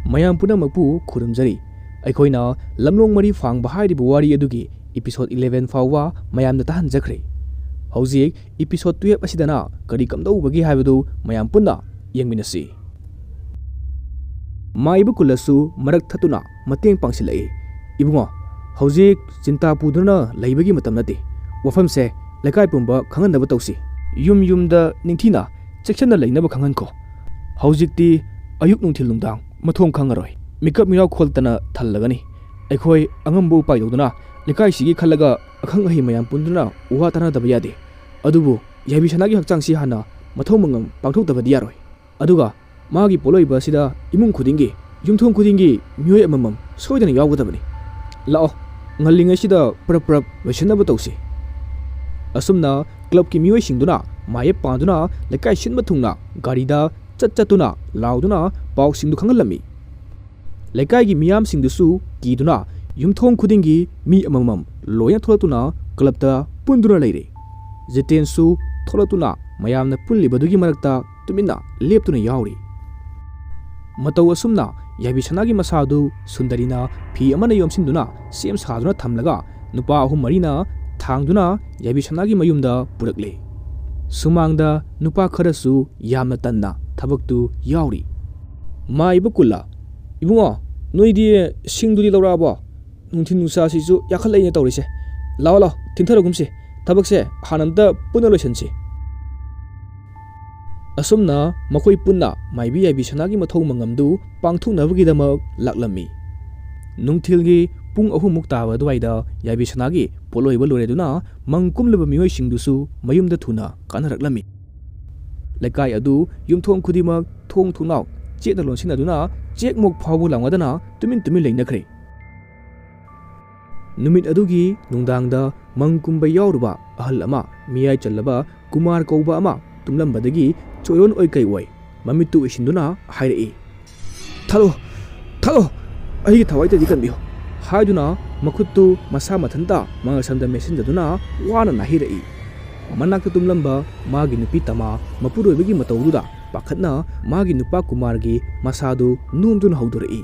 ꯃꯌꯥꯝ ꯄꯨꯝꯅꯃꯛꯄꯨ ꯈꯨꯔꯨꯝꯖꯔꯤ ꯑꯩꯈꯣꯏꯅ ꯂꯝꯂꯣꯡ ꯃꯔꯤ ꯐꯥꯡꯕ ꯍꯥꯏꯔꯤꯕ ꯋꯥꯔꯤ ꯑꯗꯨꯒꯤ episode 11 ꯐꯥꯎꯕ ꯃꯌꯥꯝꯅ ꯇꯥꯍꯟꯖꯈ꯭ꯔꯦ ꯍꯧꯖꯤꯛ episode 12 ꯑꯁꯤꯗꯅ ꯀꯔꯤ ꯀꯝꯗꯧꯕꯒꯤ ꯍꯥꯏꯕꯗꯨ ꯃꯌꯥꯝ ꯄꯨꯟꯅ ꯌꯦꯡꯃꯤꯟꯅꯁꯤ ꯃꯥꯏꯕ ꯀꯨꯜꯂꯁꯨ ꯃꯔꯛ ꯊꯠꯇꯨꯅ ꯃꯇꯦꯡ ꯄꯥꯡꯁꯤꯜꯂꯛꯏ ꯏꯕꯨꯡꯉꯣ ꯍꯧꯖꯤꯛ ꯆꯤꯟꯇꯥ ꯄꯨꯗꯨꯅ ꯂꯩꯕꯒꯤ ꯃꯇꯝ ꯅꯠꯇꯦ ꯋꯥꯐꯝꯁꯦ ꯂꯩꯀꯥꯏ ꯄꯨꯝꯕ ꯈꯪꯍꯟꯅꯕ ꯇꯧꯁꯤ ꯌꯨꯝꯗ ꯅꯤꯡꯊꯤꯅ ꯆꯦꯛꯁꯤꯟꯅ ꯂꯩꯅꯕ ꯈꯪꯍꯟꯈꯣ ꯍꯧꯖꯤꯛꯇꯤ ꯑꯌꯨꯛ ꯅꯨꯡꯊꯤꯜ ꯅꯨꯡꯗꯥꯡ ꯃꯊꯣꯡ ꯈꯪꯉꯔꯣꯏ ꯃꯤꯀꯞ ꯃꯤꯔꯥꯎ ꯈꯣꯜꯇꯅ ꯊꯜꯂꯒꯅꯤ ꯑꯩꯈꯣꯏ ꯑꯉꯝꯕ ꯎꯄꯥꯏ ꯇꯧꯗꯨꯅ ꯂꯩꯀꯥꯏꯁꯤꯒꯤ ꯈꯜꯂꯒ ꯑꯈꯪ ꯑꯍꯩ ꯃꯌꯥꯝ ꯄꯨꯟꯗꯨꯅ ꯎꯋꯥ ꯇꯥꯟꯅꯗꯕ ꯌꯥꯗꯦ ꯑꯗꯨꯕꯨ ꯌꯥꯏꯕꯤ ꯁꯅꯥꯒꯤ ꯍꯛꯆꯥꯡꯁꯤ ꯍꯥꯟꯅ ꯃꯊꯧ ꯃꯉꯝ ꯄꯥꯡꯊꯣꯛꯇꯕꯗꯤ ꯌꯥꯔꯣꯏ ꯑꯗꯨꯒ ꯃꯥꯒꯤ ꯄꯣꯠꯂꯣꯏꯕ ꯑꯁꯤꯗ ꯏꯃꯨꯡ ꯈꯨꯗꯤꯡꯒꯤ ꯌꯨꯝꯊꯣꯡ ꯈꯨꯗꯤꯡꯒꯤ ꯃꯤꯑꯣꯏ ꯑꯃꯃꯝ ꯁꯣꯏꯗꯅ ꯌꯥꯎꯒꯗꯕꯅꯤ ꯂꯥꯛꯑꯣ ꯉꯜꯂꯤꯉꯩꯁꯤꯗ ꯄꯨꯔꯞ ꯂꯣꯏꯁꯤꯟꯅꯕ ꯇꯧꯁꯤ ꯑꯁꯨꯝꯅ ꯀ꯭ꯂꯕꯀꯤ ꯃꯤꯑꯣꯏꯁꯤꯡꯗꯨꯅ ꯃꯥꯌꯦꯞ ꯄꯥꯟꯗꯨꯅ ꯂꯩꯀꯥꯏ ꯁꯤꯟꯕ ꯊꯨꯡꯅ ꯒꯥꯔꯤꯗ ꯆꯠꯇꯨꯅ ꯂꯥꯎꯗꯨꯅ ꯄꯥꯎꯁꯤꯡꯗꯨ ꯈꯪꯍꯜꯂꯝꯃꯤ ꯂꯩꯀꯥꯏꯒꯤ ꯃꯤꯌꯥꯝꯁꯤꯡꯗꯨꯁꯨ ꯀꯤꯗꯨꯅ ꯌꯨꯝꯊꯣꯡ ꯈꯨꯗꯤꯡꯒꯤ ꯃꯤ ꯑꯃꯃꯝ ꯂꯣꯏꯅ ꯊꯣꯛꯂꯛꯇꯨꯅ ꯀ꯭ꯂꯕꯇ ꯄꯨꯟꯗꯨꯅ ꯂꯩꯔꯦ ꯖꯤꯇꯦꯟꯁꯨ ꯊꯣꯛꯂꯛꯇꯨꯅ ꯃꯌꯥꯝꯅ ꯄꯨꯜꯂꯤꯕꯗꯨꯒꯤ ꯃꯔꯛꯇ ꯇꯨꯃꯤꯟꯅ ꯂꯦꯞꯇꯨꯅ ꯌꯥꯎꯔꯤ ꯃꯇꯧ ꯑꯁꯨꯝꯅ ꯌꯥꯏꯕꯤ ꯁꯅꯥꯒꯤ ꯃꯁꯥꯗꯨ ꯁꯨꯟꯗꯔꯤꯅ ꯐꯤ ꯑꯃꯅ ꯌꯣꯝꯁꯤꯟꯗꯨꯅ ꯁꯦꯝ ꯁꯥꯗꯨꯅ ꯊꯝꯂꯒ ꯅꯨꯄꯥ ꯑꯍꯨꯝ ꯃꯔꯤꯅ ꯊꯥꯡꯗꯨꯅ ꯌꯥꯏꯕꯤ ꯁꯅꯥꯒꯤ ꯃꯌꯨꯝꯗ ꯄꯨꯔꯛꯂꯦ ꯁꯨꯃꯥꯡꯗ ꯅꯨꯄꯥ ꯈꯔꯁꯨ ꯌꯥꯝꯅ ꯇꯟꯅ ꯊꯕꯛꯇꯨ ꯌꯥꯎꯔꯤ ꯃꯥꯏꯕ ꯀꯨꯜꯂ ꯏꯕꯨꯡꯉꯣ ꯅꯣꯏꯗꯤ ꯁꯤꯡꯗꯨꯗꯤ ꯂꯧꯔꯛꯑꯕꯣ ꯅꯨꯡꯊꯤꯜ ꯅꯨꯡꯁꯥꯁꯤꯁꯨ ꯌꯥꯈꯠꯂꯛꯏꯅꯦ ꯇꯧꯔꯤꯁꯦ ꯂꯥꯛꯑꯣ ꯊꯤꯟꯊꯔꯒꯨꯝꯁꯤ ꯊꯕꯛꯁꯦ ꯍꯥꯟꯅ ꯄꯨꯟꯅ ꯂꯣꯏꯁꯤꯟꯁꯤ ꯑꯁꯨꯝꯅ ꯃꯈꯣꯏ ꯄꯨꯟꯅ ꯃꯥꯏꯕꯤ ꯌꯥꯏꯕꯤ ꯁꯅꯥꯒꯤ ꯃꯊꯧ ꯃꯉꯝꯗꯨ ꯄꯥꯡꯊꯣꯛꯅꯕꯒꯤꯗꯃꯛ ꯂꯥꯛꯂꯝꯃꯤ ꯅꯨꯡꯊꯤꯜꯒꯤ ꯄꯨꯡ 3 ꯇꯥꯕ ꯑꯗꯨꯋꯥꯏꯗ ꯌꯥꯏꯕꯤ ꯁꯅꯥꯒꯤ ꯄꯣꯠꯂꯣꯏꯕ ꯂꯣꯏꯔꯗꯨꯅ ꯃꯪ ꯀꯨꯝꯂꯕ ꯃꯤꯑꯣꯏꯁꯤꯡꯗꯨꯁꯨ ꯃꯌꯨꯝꯗ ꯊꯨꯅ ꯀꯥꯟꯅꯔꯛꯂꯝꯃꯤ ꯂꯩꯀꯥꯏ ꯑꯗꯨ ꯌꯨꯝꯊꯣꯡ ꯈꯨꯗꯤꯡꯃꯛ ꯊꯣꯡ ꯊꯣꯡꯅꯥꯎ ꯆꯦꯠꯅ ꯂꯣꯟꯁꯤꯟꯅꯗꯨꯅ ꯆꯦꯛꯃꯨꯛ ꯐꯥꯎꯕ ꯂꯥꯎꯅꯗꯅ ꯇꯨꯃꯤꯟ ꯂꯩꯅꯈ꯭ꯔꯦ ꯅꯨꯃꯤꯠ ꯑꯗꯨꯒꯤ ꯅꯨꯡꯗꯥꯡꯗ ꯃꯪ ꯀꯨꯝꯕ ꯌꯥꯎꯔꯨꯕ ꯑꯍꯜ ꯑꯃ ꯃꯤꯌꯥꯏ ꯆꯜꯂꯕ ꯀꯨꯃꯥꯔ ꯀꯧꯕ ꯑꯃ ꯇꯨꯝꯂꯝꯕꯗꯒꯤ ꯆꯣꯏꯔꯣꯟ ꯑꯣꯏ ꯀꯩ ꯑꯣꯏ ꯃꯃꯤꯠꯇꯨ ꯎꯏꯁꯤꯟꯗꯨꯅ ꯍꯥꯏꯔꯛꯏ ꯊꯠꯂꯣ ꯑꯩꯒꯤ ꯊꯋꯥꯏꯇꯗꯤ ꯀꯟꯕꯤꯌꯨ ꯍꯥꯏꯗꯨꯅ ꯃꯈꯨꯠꯇꯨ ꯃꯁꯥ ꯃꯊꯟꯇ ꯃꯉꯛꯁꯝꯗ ꯃꯦꯠꯁꯤꯟꯖꯗꯨꯅ ꯋꯥꯅ ꯅꯥꯍꯩꯔꯛꯏ ꯃꯅꯥꯛꯇ ꯇꯨꯝꯂꯝꯕ ꯃꯥꯒꯤ ꯅꯨꯄꯤ ꯇꯃꯥ ꯃꯄꯨꯔꯣꯏꯕꯒꯤ ꯃꯇꯧꯗꯨꯗ ꯄꯥꯈꯠꯅ ꯃꯥꯒꯤ ꯅꯨꯄꯥ ꯀꯨꯃꯥꯔꯒꯤ ꯃꯁꯥꯗꯨ ꯅꯣꯝꯗꯨꯅ ꯍꯧꯗꯣꯔꯛꯏ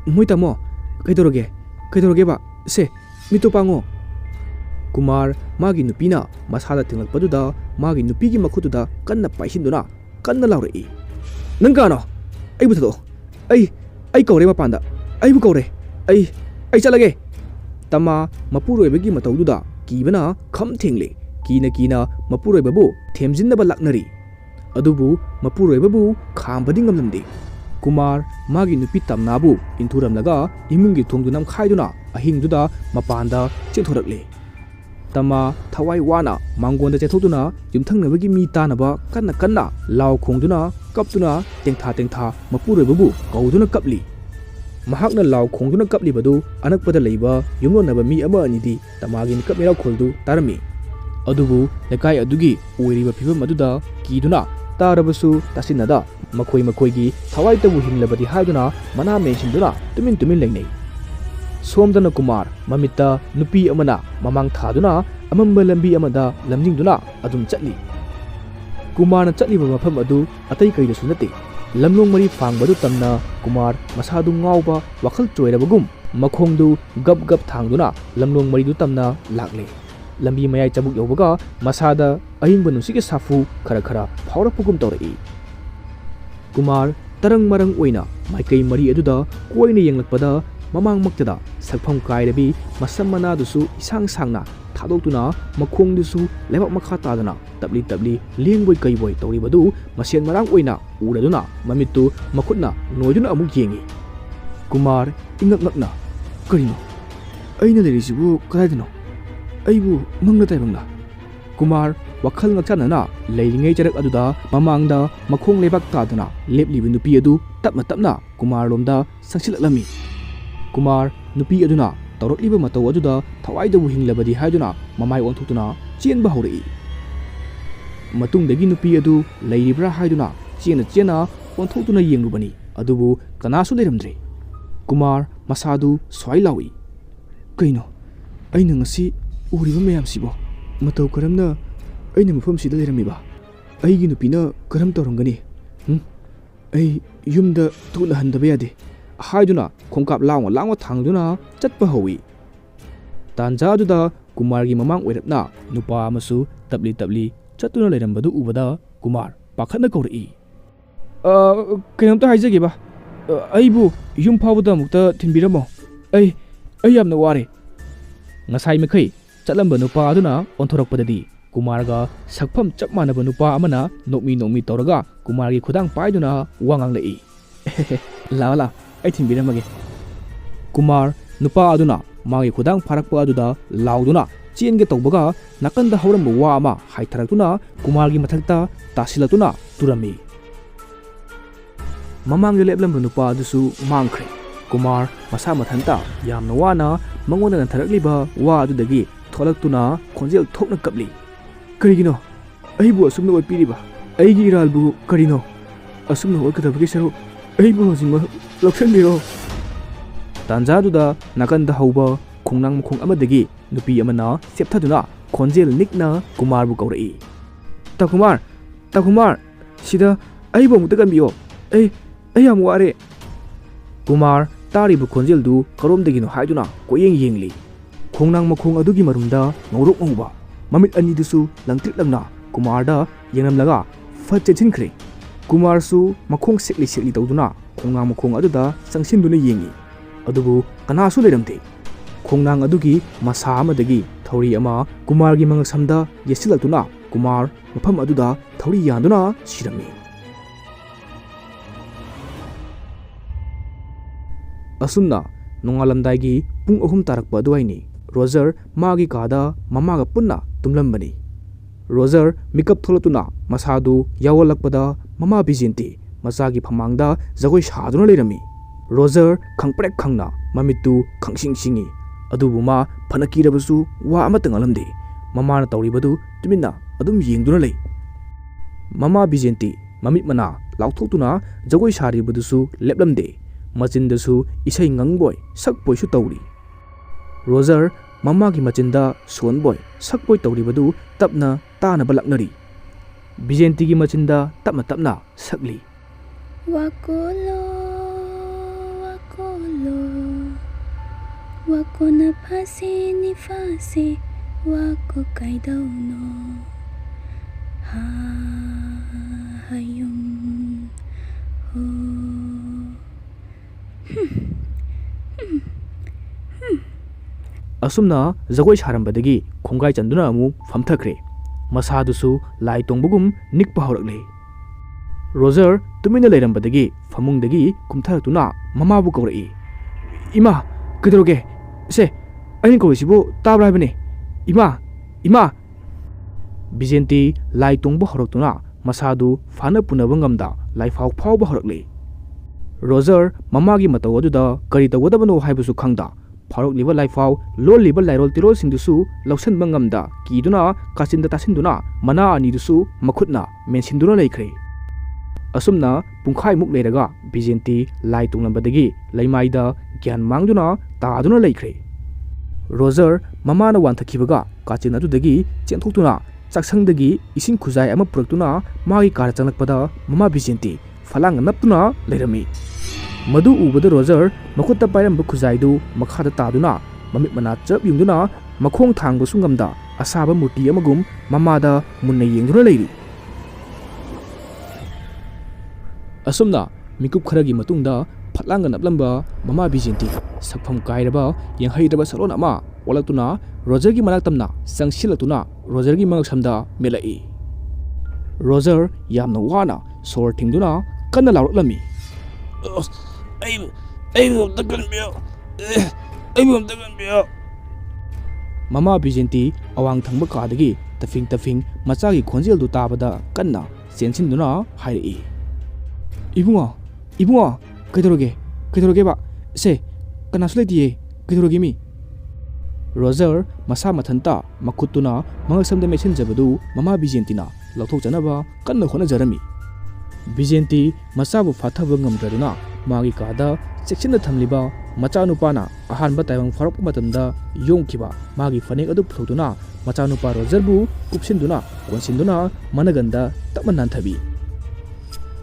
ꯃꯣꯏ ꯇꯥꯃꯣ ꯀꯩꯗꯧꯔꯒꯦꯕ ꯁꯦ ꯃꯤꯠꯇꯨ ꯄꯥꯡꯉꯣ ꯀꯨꯃꯥꯔ ꯃꯥꯒꯤ ꯅꯨꯄꯤꯅ ꯃꯁꯥꯗ ꯊꯦꯡꯂꯛꯄꯗꯨꯗ ꯃꯥꯒꯤ ꯅꯨꯄꯤꯒꯤ ꯃꯈꯨꯠꯇꯨꯗ ꯀꯟꯅ ꯄꯥꯏꯁꯤꯟꯗꯨꯅ ꯀꯟꯅ ꯂꯥꯎꯔꯛꯏ ꯅꯪ ꯀꯥꯅꯣ ꯑꯩꯕꯨ ꯊꯥꯗꯣꯛꯑꯣ ꯑꯩ ꯀꯧꯔꯦ ꯃꯄꯥꯟꯗ ꯑꯩꯕꯨ ꯀꯧꯔꯦ ꯑꯩ ꯆꯠꯂꯒꯦ ꯇꯃꯥ ꯃꯄꯨꯔꯣꯏꯕꯒꯤ ꯃꯇꯧꯗꯨꯗ ꯀꯤꯕꯅ ꯈꯝ ꯊꯦꯡꯂꯦ ꯀꯤꯅ ꯃꯄꯨꯔꯣꯏꯕꯕꯨ ꯊꯦꯝꯖꯤꯟꯅꯕ ꯂꯥꯛꯅꯔꯤ ꯑꯗꯨꯕꯨ ꯃꯄꯨꯔꯣꯏꯕꯕꯨ ꯈꯥꯝꯕꯗꯤ ꯉꯝꯂꯝꯗꯦ ꯀꯨꯃꯥꯔ ꯃꯥꯒꯤ ꯅꯨꯄꯤ ꯇꯝꯅꯥꯕꯨ ꯏꯟꯊꯨꯔꯝꯂꯒ ꯏꯃꯨꯡꯒꯤ ꯊꯣꯡꯗꯨ ꯅꯝꯈꯥꯏꯗꯨꯅ ꯑꯍꯤꯡꯗꯨꯗ ꯃꯄꯥꯟꯗ ꯆꯦꯟꯊꯣꯔꯛꯂꯦ ꯇꯃꯥ ꯊꯋꯥꯏ ꯋꯥꯅ ꯃꯥꯡꯒꯣꯟꯗ ꯆꯦꯟꯊꯣꯛꯇꯨꯅ ꯌꯨꯝꯊꯪꯅꯕꯒꯤ ꯃꯤ ꯇꯥꯅꯕ ꯀꯟꯅ ꯂꯥꯎ ꯈꯣꯡꯗꯨꯅ ꯀꯞꯇꯨꯅ ꯇꯦꯡꯊꯥ ꯃꯄꯨꯔꯣꯏꯕꯕꯨ ꯀꯧꯗꯨꯅ ꯀꯞꯂꯤ ꯃꯍꯥꯛꯅ ꯂꯥꯎ ꯈꯣꯡꯗꯨꯅ ꯀꯞꯂꯤꯕꯗꯨ ꯑꯅꯛꯄꯗ ꯂꯩꯕ ꯌꯨꯝꯂꯣꯟꯅꯕ ꯃꯤ ꯑꯃ ꯑꯅꯤꯗꯤ ꯇꯃꯥꯒꯤ ꯃꯤꯀꯞ ꯃꯤꯔꯥꯎꯈꯣꯜꯗꯨ ꯇꯥꯔꯝꯃꯤ ꯑꯗꯨꯕꯨ ꯂꯩꯀꯥꯏ ꯑꯗꯨꯒꯤ ꯑꯣꯏꯔꯤꯕ ꯐꯤꯕꯝ ꯑꯗꯨꯗ ꯀꯤꯗꯨꯅ ꯇꯥꯔꯕꯁꯨ ꯇꯥꯁꯤꯟꯅꯗ ꯃꯈꯣꯏꯒꯤ ꯊꯋꯥꯏꯇꯕꯨ ꯍꯤꯡꯂꯕꯗꯤ ꯍꯥꯏꯗꯨꯅ ꯃꯅꯥ ꯃꯦꯟꯁꯤꯟꯗꯨꯅ ꯇꯨꯃꯤꯟ ꯂꯩꯅꯩ ꯁꯣꯝꯗꯅ ꯀꯨꯃꯥꯔ ꯃꯃꯤꯠꯇ ꯅꯨꯄꯤ ꯑꯃꯅ ꯃꯃꯥꯡ ꯊꯥꯗꯨꯅ ꯑꯃꯝꯕ ꯂꯝꯕꯤ ꯑꯃꯗ ꯂꯝꯖꯤꯡꯗꯨꯅ ꯑꯗꯨꯝ ꯆꯠꯂꯤ ꯀꯨꯃꯥꯔꯅ ꯆꯠꯂꯤꯕ ꯃꯐꯝ ꯑꯗꯨ ꯑꯇꯩ ꯀꯩꯗꯁꯨ ꯅꯠꯇꯦ ꯂꯝꯂꯣꯡ ꯃꯔꯤ ꯐꯥꯡꯕꯗꯨ ꯇꯝꯅ ꯀꯨꯃꯥꯔ ꯃꯁꯥꯗꯨ ꯉꯥꯎꯕ ꯋꯥꯈꯜ ꯆꯣꯏꯔꯕꯒꯨꯝ ꯃꯈꯣꯡꯗꯨ ꯒꯞ ꯊꯥꯡꯗꯨꯅ ꯂꯝꯂꯣꯡ ꯃꯔꯤꯗꯨ ꯇꯝꯅ ꯂꯥꯛꯂꯦ ꯂꯝꯕꯤ ꯃꯌꯥꯏ ꯆꯕꯨꯛ ꯌꯧꯕꯒ ꯃꯁꯥꯗ ꯑꯏꯪꯕ ꯅꯨꯡꯁꯤꯠꯀꯤ ꯁꯥꯐꯨ ꯈꯔ ꯐꯥꯎꯔꯛꯄꯒꯨm ꯇꯧꯔꯛꯏ ꯀꯨꯃꯥꯔ ꯇꯔꯪ ꯃꯔꯪ ꯑꯣꯏꯅ ꯃꯥꯏꯀꯩ ꯃꯔꯤ ꯑꯗꯨꯗ ꯀꯣꯏꯅ ꯌꯦꯡꯂꯛꯄꯗ ꯃꯃꯥꯡꯃꯛꯇꯗ ꯁꯛꯐꯝ ꯀꯥꯏꯔꯕꯤ ꯃꯁꯝ ꯃꯅꯥꯗꯨꯁꯨ ꯏꯁꯥꯡ ꯁꯥꯡꯅ ꯊꯥꯗꯣꯛꯇꯨꯅ ꯃꯈꯣꯡꯗꯨꯁꯨ ꯂꯩꯕꯥꯛ ꯃꯈꯥ ꯇꯥꯗꯨꯅ ꯇꯞꯂꯤ ꯂꯦꯡꯕꯣꯏ ꯀꯩꯕꯣꯏ ꯇꯧꯔꯤꯕꯗꯨ ꯃꯁꯦꯟ ꯃꯔꯥꯡ ꯑꯣꯏꯅ ꯎꯔꯗꯨꯅ ꯃꯃꯤꯠꯇꯨ ꯃꯈꯨꯠꯅ ꯅꯣꯏꯗꯨꯅ ꯑꯃꯨꯛ ꯌꯦꯡꯉꯤ ꯀꯨꯃꯥꯔ ꯏꯉꯛ ꯀꯔꯤꯅꯣ ꯑꯩꯅ ꯂꯩꯔꯤꯁꯤꯕꯨ ꯀꯗꯥꯏꯗꯅꯣ ꯑꯩꯕꯨ ꯃꯪꯂ ꯇꯥꯏꯕꯪꯂ ꯀꯨꯃꯥꯔ ꯋꯥꯈꯜ ꯉꯛꯆꯥꯟꯅꯅ ꯂꯩꯔꯤꯉꯩ ꯆꯔꯛ ꯑꯗꯨꯗ ꯃꯃꯥꯡꯗ ꯃꯈꯣꯡ ꯂꯩꯕꯥꯛ ꯇꯥꯗꯨꯅ ꯂꯦꯞꯂꯤꯕ ꯅꯨꯄꯤ ꯑꯗꯨ ꯇꯞꯅ ꯀꯨꯃꯥꯔꯂꯣꯝꯗ ꯆꯪꯁꯤꯜꯂꯛꯂꯝꯃꯤ ꯀꯨꯃꯥꯔ ꯅꯨꯄꯤ ꯑꯗꯨꯅ ꯇꯧꯔꯛꯂꯤꯕ ꯃꯇꯧ ꯑꯗꯨꯗ ꯊꯋꯥꯏꯗꯕꯨ ꯍꯤꯡꯂꯕꯗꯤ ꯍꯥꯏꯗꯨꯅ ꯃꯃꯥꯏ ꯑꯣꯟꯊꯣꯛꯇꯨꯅ ꯆꯦꯟꯕ ꯍꯧꯔꯛꯏ ꯃꯇꯨꯡꯗꯒꯤ ꯅꯨꯄꯤ ꯑꯗꯨ ꯂꯩꯔꯤꯕ꯭ꯔꯥ ꯍꯥꯏꯗꯨꯅ ꯆꯦꯟꯅ ꯑꯣꯟꯊꯣꯛꯇꯨꯅ ꯌꯦꯡꯂꯨꯕꯅꯤ ꯑꯗꯨꯕꯨ ꯀꯅꯥꯁꯨ ꯂꯩꯔꯝꯗ꯭ꯔꯦ ꯀꯨꯃꯥꯔ ꯃꯁꯥꯗꯨ ꯁ꯭ꯋꯥꯏ ꯂꯥꯎꯏ ꯀꯩꯅꯣ ꯑꯩꯅ ꯉꯁꯤ ꯎꯔꯤꯕ ꯃꯌꯥꯝꯁꯤꯕꯣ ꯃꯇꯧ ꯀꯔꯝꯅ ꯑꯩꯅ ꯃꯐꯝꯁꯤꯗ ꯂꯩꯔꯝꯃꯤꯕ ꯑꯩꯒꯤ ꯅꯨꯄꯤꯅ ꯀꯔꯝ ꯇꯧꯔꯝꯒꯅꯤ ꯑꯩ ꯌꯨꯝꯗ ꯊꯨꯅ ꯍꯟꯗꯕ ꯌꯥꯗꯦ haiduna khongkap laung thangduna chatpa howi tanja aduda Kumargi mamang oirapna nupa amasu tabli chatuna leirambadu ubada Kumar pakhatna kauri kainamta haijage ba aibu yum phawda mukta thinbiramo ai yamna ware ngasai mekhai chatlamba nupa aduna onthorokpadadi Kumarga sakpham chap manaba nupa amana nokmi tawraga Kumargi khudang paiduna wangang lei la ai thinbiramage Kumar nupa aduna magi khudang pharakpa aduda lauduna chenge tawbaga nakanda hawramba wa ama haitharakuna Kumargi mathakta tasilatuna turami mamang leblamba nupa adusu mangkhre Kumar masa mathanta yamna wana mangona tharakliba wa adudagi tholaktuna khonjel thokna kapli karigino aibu asumna oipiriba aigi iralbu karino asumna okadabagi saru aibu hojima loksanbiro tanjaduda nakanda hauba khongnang mukhong amadagi nupi amana septhaduna khonjel nikna Kumarbu kaurai ta Kumar sida aibu mutaganbiyo ai yam ware Kumar taribu khonjeldu karomdagino haiduna koyeng yengli khongnang mukhong adugi marumda ngorok ngauba mamit anidusu langtrik langna Kumarda yengamlaga fachethinkhre Kumarsu makhong sekli tawduna khongnang mukhong aduda sangsinduna yengi adubu kanasu leramte khongnang adugi masa amadagi thori ama Kumargi mangasamda yesilatuna Kumar mafam aduda thori yanduna sirami asumna nongalamdaigi pung 3 tarakpa aduaini Roger magi kada mamaga punna tumlambani Roger mikap tholatuna masadu yawalakpada mama Bijenti masagi phamangda jagoi saduna leirami Roger khangprek khangna mamitu khangsingi adubuma phanakirabasu wa amatang alamde mamana tawribadu tuminna adum yengduna lei mama Bijenti mamit mana lauthotuna jagoi saribadusu leplamde machindasu isai ngangboy sakpoisu tawri Roger mamagi machinda sonboy sakboy tawribadu tapna tanaba laknari Bijentigi machinda tapna sakli wakolo wakona phase ni phase wako kaidauno ha hayum ho asumna jagoi sarambadagi khongai chanduna amu famthakre masadusu lai tongbugum nikpa horakle Roger tumina leirambadagi famungdagi kumtharatuna mamabu kaurai ima kidroge se ain kawisibu tabra habane ima Bijenti lai tongbu horaktuna masadu fana punaba ngamda laifau phawba horakle Roger mamagi mataw aduda kari tawdabano haibusu khangda Farokliba laifau loliba lairol tirol singdusu lausanba ngamda kiduna kasinda tasinduna mana anidusu makhutna mensinduna leikhre asumna pungkhai muk leiraga Bijenti lai tunglambadagi laimaida gyan mangduna taaduna leikhre Roger mamana wanthakibaga kachin adudagi chenthokutuna chaksangdagi ising khuzai ama puraktuna magi kar changlakpada mama Bijenti falanga naptuna leirami madu ubada Roger makutta pairamba khuzaidu makhada taduna mamit mana chap yungduna makhong thangba sungamda asaba murti amagum mamada munna yengduna leiri asumna mikup kharagi matungda phatlanga naplamba mama Bijenti sakpham kairaba yenghairaba salon ama olatuna Rogergi manaktamna sangsilatuna Rogergi mangaksamda melai Roger yamna wana sor thingduna kanna lawraklami mama Bijenti awang thangba kadagi tafing machagi khonjel du tabada kanna chensinduna hairi ibunga kaidoroge ba se kanasu leitiye kaidoroge mi Roger masa mathanta makhutuna mangasamda mesenjabadu mama Bijentina lauthokjanaba kanna honajarami Bijenti masabu fathaba ngamdraduna magi kada section thamliba machanupana ahanba taibang farok matamda yongkiba magi fanek adu phoduna machanupa Rogerbu kupsinduna konsinduna managanda tapman thabi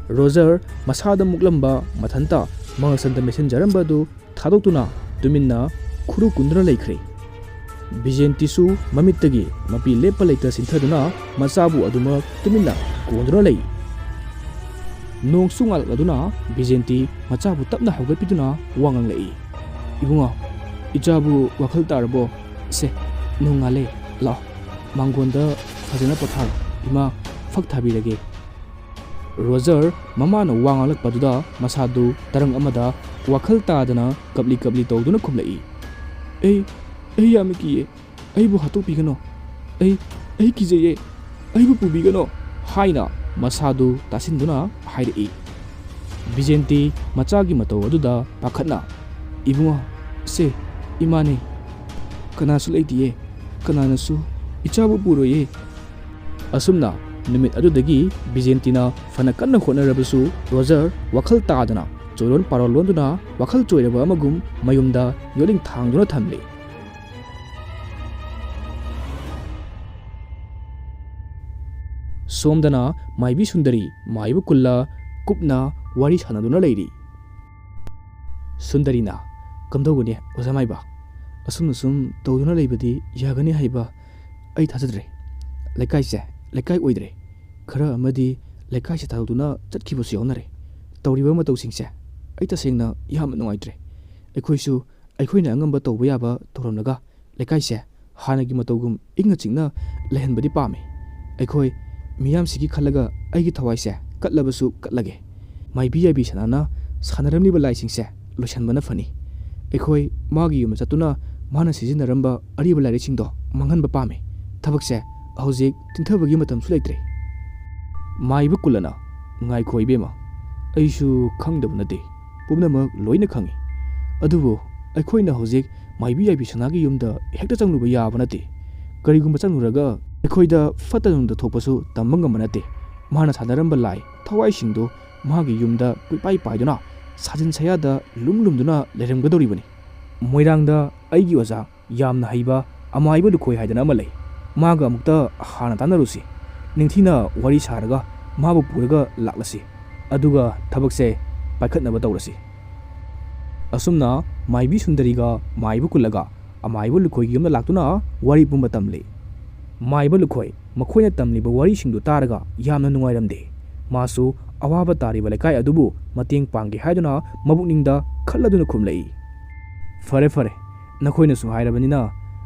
Roger masada muklamba mathanta ꯃꯉꯛꯁꯝꯗ ꯃꯦꯠꯁꯤꯟꯖꯔꯝꯕꯗꯨ ꯊꯥꯗꯣꯛꯇꯨꯅ ꯇꯨꯃꯤꯟꯅ ꯈꯨꯔꯨ ꯀꯨꯟꯗꯨꯅ ꯂꯩꯈ꯭ꯔꯦ꯫ ꯕꯤꯖꯦꯟꯇꯤꯁꯨ ꯃꯃꯤꯠꯇꯒꯤ ꯃꯄꯤ ꯂꯦꯞꯄ ꯂꯩꯇ ꯆꯤꯟꯊꯗꯨꯅ ꯃꯆꯥꯕꯨ ꯑꯗꯨꯃꯛ ꯇꯨꯃꯤꯟꯅ ꯀꯣꯟꯗꯨꯅ ꯂꯩ꯫ ꯅꯣꯡꯁꯨ ꯉꯥꯜꯂꯛꯂꯗꯨꯅ ꯕꯤꯖꯦꯟꯇꯤ ꯃꯆꯥꯕꯨ ꯇꯞꯅ ꯍꯧꯒꯠꯄꯤꯗꯨꯅ ꯋꯥ ꯉꯥꯡꯂꯛꯏ꯫ ꯏꯕꯨꯡꯉꯣ, ꯏꯆꯥꯕꯨ ꯋꯥꯈꯜ ꯇꯥꯔꯕꯣ? ꯁꯦ, ꯅꯣꯡ ꯉꯥꯜꯂꯦ, ꯂꯥꯛꯑꯣ ꯃꯥꯡꯒꯣꯟꯗ ꯐꯖꯅ ꯄꯣꯊꯥꯔꯣ, ꯏꯃꯥ ꯐꯛ ꯊꯥꯕꯤꯔꯒꯦ꯫ ꯔꯣꯖꯔ ꯃꯃꯥꯅ ꯋꯥ ꯉꯥꯡꯂꯛꯄꯗꯨꯗ ꯃꯁꯥꯗꯨ ꯇꯔꯪ ꯑꯃꯗ ꯋꯥꯈꯜ ꯇꯥꯗꯅ ꯀꯞꯂꯤ ꯀꯞꯂꯤ ꯇꯧꯗꯨꯅ ꯈꯨꯝꯂꯛꯏ꯫ ꯑꯩ ꯌꯥꯝꯅ ꯀꯤꯌꯦ, ꯑꯩꯕꯨ ꯍꯥꯠꯇꯣꯛꯄꯤꯒꯅꯣ, ꯑꯩ ꯀꯤꯖꯩꯌꯦ, ꯑꯩꯕꯨ ꯄꯨꯕꯤꯒꯅꯣ ꯍꯥꯏꯅ ꯃꯁꯥꯗꯨ ꯇꯥꯁꯤꯟꯗꯨꯅ ꯍꯥꯏꯔꯛꯏ꯫ ꯕꯤꯖꯦꯟꯇꯤ ꯃꯆꯥꯒꯤ ꯃꯇꯧ ꯑꯗꯨꯗ ꯄꯥꯈꯠꯅ, ꯏꯕꯨꯡꯉꯣ, ꯁꯦ, ꯏꯃꯥꯅꯦ, ꯀꯅꯥꯁꯨ ꯂꯩꯇꯤꯌꯦ, ꯀꯅꯥꯅꯁꯨ ꯏꯆꯥꯕꯨ ꯄꯨꯔꯣꯏꯌꯦ꯫ ꯑꯁꯨꯝꯅ ꯅꯨꯃꯤꯠ ꯑꯗꯨꯗꯒꯤ ꯕꯤꯖꯦꯟꯇꯤꯅ ꯐꯅ ꯀꯟꯅ ꯍꯣꯠꯅꯔꯕꯁꯨ ꯔꯣꯖꯔ ꯋꯥꯈꯜ ꯇꯥꯗꯅ ꯆꯣꯏꯔꯣꯟ ꯄꯥꯔꯣꯟ ꯂꯣꯟꯗꯨꯅ ꯋꯥꯈꯜ ꯆꯣꯏꯔꯕ ꯑꯃꯒꯨꯝ ꯃꯌꯨꯝꯗ ꯌꯣꯠꯂꯤꯡ ꯊꯥꯡꯗꯨꯅ ꯊꯝꯂꯤ꯫ ꯁꯣꯝꯗꯅ ꯃꯥꯏꯕꯤ ꯁꯨꯟꯗꯔꯤ ꯃꯥꯏꯕ ꯀꯨꯜꯂ ꯀꯨꯞꯅ ꯋꯥꯔꯤ ꯁꯥꯟꯅꯗꯨꯅ ꯂꯩꯔꯤ꯫ ꯁꯨꯟꯗꯔꯤꯅ, ꯀꯝꯗꯧꯒꯅꯤ ꯑꯣꯖꯥ ꯃꯥꯏꯕ? ꯑꯁꯨꯝꯅ ꯁꯨꯝ ꯇꯧꯗꯨꯅ ꯂꯩꯕꯗꯤ ꯌꯥꯒꯅꯤ ꯍꯥꯏꯕ ꯑꯩ ꯊꯥꯖꯗ꯭ꯔꯦ꯫ ꯂꯩꯀꯥꯏꯁꯦ ꯂꯩꯀꯥꯏ ꯑꯣꯏꯗ꯭ꯔꯦ, ꯈꯔ ꯑꯃꯗꯤ ꯂꯩꯀꯥꯏꯁꯦ ꯊꯥꯗꯣꯛꯇꯨꯅ ꯆꯠꯈꯤꯕꯁꯨ ꯌꯥꯎꯅꯔꯦ꯫ ꯇꯧꯔꯤꯕ ꯃꯇꯧꯁꯤꯡꯁꯦ ꯑꯩ ꯇꯁꯦꯡꯅ ꯌꯥꯝꯅ ꯅꯨꯡꯉꯥꯏꯇ꯭ꯔꯦ꯫ ꯑꯩꯈꯣꯏꯁꯨ ꯑꯩꯈꯣꯏꯅ ꯑꯉꯝꯕ ꯇꯧꯕ ꯌꯥꯕ ꯇꯧꯔꯝꯂꯒ ꯂꯩꯀꯥꯏꯁꯦ ꯍꯥꯟꯅꯒꯤ ꯃꯇꯧꯒꯨꯝ ꯏꯪꯅ ꯆꯤꯛꯅ ꯂꯩꯍꯟꯕꯗꯤ ꯄꯥꯝꯃꯤ꯫ ꯑꯩꯈꯣꯏ ꯃꯤꯌꯥꯝꯁꯤꯒꯤ ꯈꯜꯂꯒ ꯑꯩꯒꯤ ꯊꯋꯥꯏꯁꯦ ꯀꯠꯂꯕꯁꯨ ꯀꯠꯂꯒꯦ꯫ ꯃꯥꯏꯕꯤ ꯌꯥꯏꯕꯤ ꯁꯅꯥꯅ ꯁꯥꯟꯅꯔꯝꯂꯤꯕ ꯂꯥꯏꯁꯤꯡꯁꯦ ꯂꯣꯏꯁꯤꯟꯕꯅ ꯐꯅꯤ꯫ ꯑꯩꯈꯣꯏ ꯃꯥꯒꯤ ꯌꯨꯝꯗ ꯆꯠꯇꯨꯅ ꯃꯥꯅ ꯁꯤꯖꯤꯟꯅꯔꯝꯕ ꯑꯔꯤꯕ ꯂꯥꯏꯔꯤꯛꯁꯤꯡꯗꯣ ꯃꯥꯡꯍꯟꯕ ꯄꯥꯝꯃꯤ꯫ ꯊꯕꯛꯁꯦ ꯍꯧꯖꯤꯛ ꯇꯤꯟꯊꯕꯒꯤ ꯃꯇꯝꯁꯨ ꯂꯩꯇ꯭ꯔꯦ꯫ ꯃꯥꯏꯕ ꯀꯨꯜꯂꯅ, ꯉꯥꯏꯈꯣ ꯏꯕꯦꯝꯃ, ꯑꯩꯁꯨ ꯈꯪꯗꯕ ꯅꯠꯇꯦ, ꯄꯨꯝꯅꯃꯛ ꯂꯣꯏꯅ ꯈꯪꯏ꯫ ꯑꯗꯨꯕꯨ ꯑꯩꯈꯣꯏꯅ ꯍꯧꯖꯤꯛ ꯃꯥꯏꯕꯤ ꯌꯥꯏꯕꯤ ꯁꯅꯥꯒꯤ ꯌꯨꯝꯗ ꯍꯦꯛꯇ ꯆꯪꯂꯨꯕ ꯌꯥꯕ ꯅꯠꯇꯦ꯫ ꯀꯔꯤꯒꯨꯝꯕ ꯆꯪꯂꯨꯔꯒ ꯑꯩꯈꯣꯏꯗ ꯐꯠꯇ ꯅꯨꯡꯗ ꯊꯣꯛꯄꯁꯨ ꯇꯝꯕ ꯉꯝꯕ ꯅꯠꯇꯦ꯫ ꯃꯥꯅ ꯁꯥꯟꯅꯔꯝꯕ ꯂꯥꯏ ꯊꯋꯥꯏꯁꯤꯡꯗꯨ ꯃꯥꯒꯤ ꯌꯨꯝꯗ ꯀꯣꯏꯄꯥꯏ ꯄꯥꯏꯗꯨꯅ ꯁꯥꯖꯤꯟ ꯁꯌꯥꯗ ꯂꯨꯝꯗꯨꯅ ꯂꯩꯔꯝꯒꯗꯧꯔꯤꯕꯅꯤ꯫ ꯃꯣꯏꯔꯥꯡꯗ ꯑꯩꯒꯤ ꯑꯣꯖꯥ ꯌꯥꯝꯅ ꯍꯩꯕ ꯑꯃꯥꯏꯕ ꯂꯨꯈꯣꯏ ꯍꯥꯏꯗꯅ ꯑꯃ ꯂꯩ꯫ ꯃꯥꯒ ꯑꯃꯨꯛꯇ ꯍꯥꯟꯅ ꯇꯥꯟꯅꯔꯨꯁꯤ, ꯅꯤꯡꯊꯤꯅ ꯋꯥꯔꯤ ꯁꯥꯔꯒ ꯃꯥꯕꯨ ꯄꯨꯔꯒ ꯂꯥꯛꯂꯁꯤ, ꯑꯗꯨꯒ ꯊꯕꯛꯁꯦ ꯄꯥꯏꯈꯠꯅꯕ ꯇꯧꯔꯁꯤ꯫ ꯑꯁꯨꯝꯅ ꯃꯥꯏꯕꯤ ꯁꯨꯟꯗꯔꯤꯒ ꯃꯥꯏꯕ ꯀꯨꯜꯂꯒ ꯑꯃꯥꯏꯕ ꯂꯨꯈꯣꯏꯒꯤ ꯌꯨꯝꯗ ꯂꯥꯛꯇꯨꯅ ꯋꯥꯔꯤ ꯄꯨꯝꯕ ꯇꯝꯂꯤ꯫ ꯃꯥꯏꯕ ꯂꯨꯈꯣꯏ ꯃꯈꯣꯏꯅ ꯇꯝꯂꯤꯕ ꯋꯥꯔꯤꯁꯤꯡꯗꯨ ꯇꯥꯔꯒ ꯌꯥꯝꯅ ꯅꯨꯡꯉꯥꯏꯔꯝꯗꯦ꯫ ꯃꯥꯁꯨ ꯑꯋꯥꯕ ꯇꯥꯔꯤꯕ ꯂꯩꯀꯥꯏ ꯑꯗꯨꯕꯨ ꯃꯇꯦꯡ ꯄꯥꯡꯒꯦ ꯍꯥꯏꯗꯨꯅ ꯃꯕꯨꯛꯅꯤꯡꯗ ꯈꯜꯂꯗꯨꯅ ꯈꯨꯝꯂꯛꯏ꯫ ꯐꯔꯦ ꯐꯔꯦ, ꯅꯈꯣꯏꯅꯁꯨ ꯍꯥꯏꯔꯕꯅꯤꯅ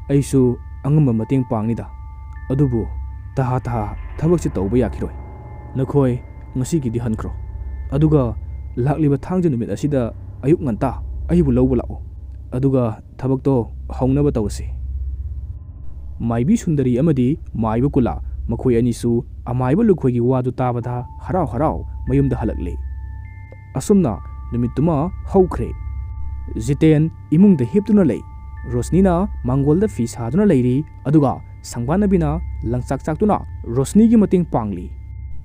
ꯑꯩꯁꯨ ꯑꯉꯝꯕ ꯃꯇꯦꯡ ꯄꯥꯡꯅꯤꯗ, ꯑꯗꯨꯕꯨ ꯇꯍꯥ ꯊꯕꯛꯁꯦ ꯇꯧꯕ ꯌꯥꯈꯤꯔꯣꯏ꯫ ꯅꯈꯣꯏ ꯉꯁꯤꯒꯤꯗꯤ ꯍꯟꯈ꯭ꯔꯣ, ꯑꯗꯨꯒ ꯂꯥꯛꯂꯤꯕ ꯊꯥꯡꯖ ꯅꯨꯃꯤꯠ ꯑꯁꯤꯗ ꯑꯌꯨꯛ ꯉꯟꯇꯥ ꯑꯩꯕꯨ ꯂꯧꯕ ꯂꯥꯛꯑꯣ, ꯑꯗꯨꯒ ꯊꯕꯛꯇꯣ ꯍꯧꯅꯕ ꯇꯧꯔꯁꯤ꯫ ꯃꯥꯏꯕꯤ ꯁꯨꯟꯗꯔꯤ ꯑꯃꯗꯤ ꯃꯥꯏꯕ ꯀꯨꯜꯂ ꯃꯈꯣꯏ ꯑꯅꯤꯁꯨ ꯑꯃꯥꯏꯕ ꯂꯨꯈꯣꯏꯒꯤ ꯋꯥꯗꯨ ꯇꯥꯕꯗ ꯍꯔꯥꯎ ꯃꯌꯨꯝꯗ ꯍꯜꯂꯛꯂꯤ꯫ ꯑꯁꯨꯝꯅ ꯅꯨꯃꯤꯠꯇꯨꯃ ꯍꯧꯈ꯭ꯔꯦ꯫ ꯖꯤꯇꯦꯟ ꯏꯃꯨꯡꯗ ꯍꯤꯞꯇꯨꯅ ꯂꯩ꯫ ꯔꯣꯁꯅꯤꯅ ꯃꯥꯡꯒꯣꯜꯗ ꯐꯤ ꯁꯥꯗꯨꯅ ꯂꯩꯔꯤ, ꯑꯗꯨꯒ ꯁꯪꯕꯥꯅꯕꯤꯅ ꯂꯪꯆꯥꯛ ꯆꯥꯛꯇꯨꯅ ꯔꯣꯁꯅꯤꯒꯤ ꯃꯇꯦꯡ ꯄꯥꯡꯂꯤ꯫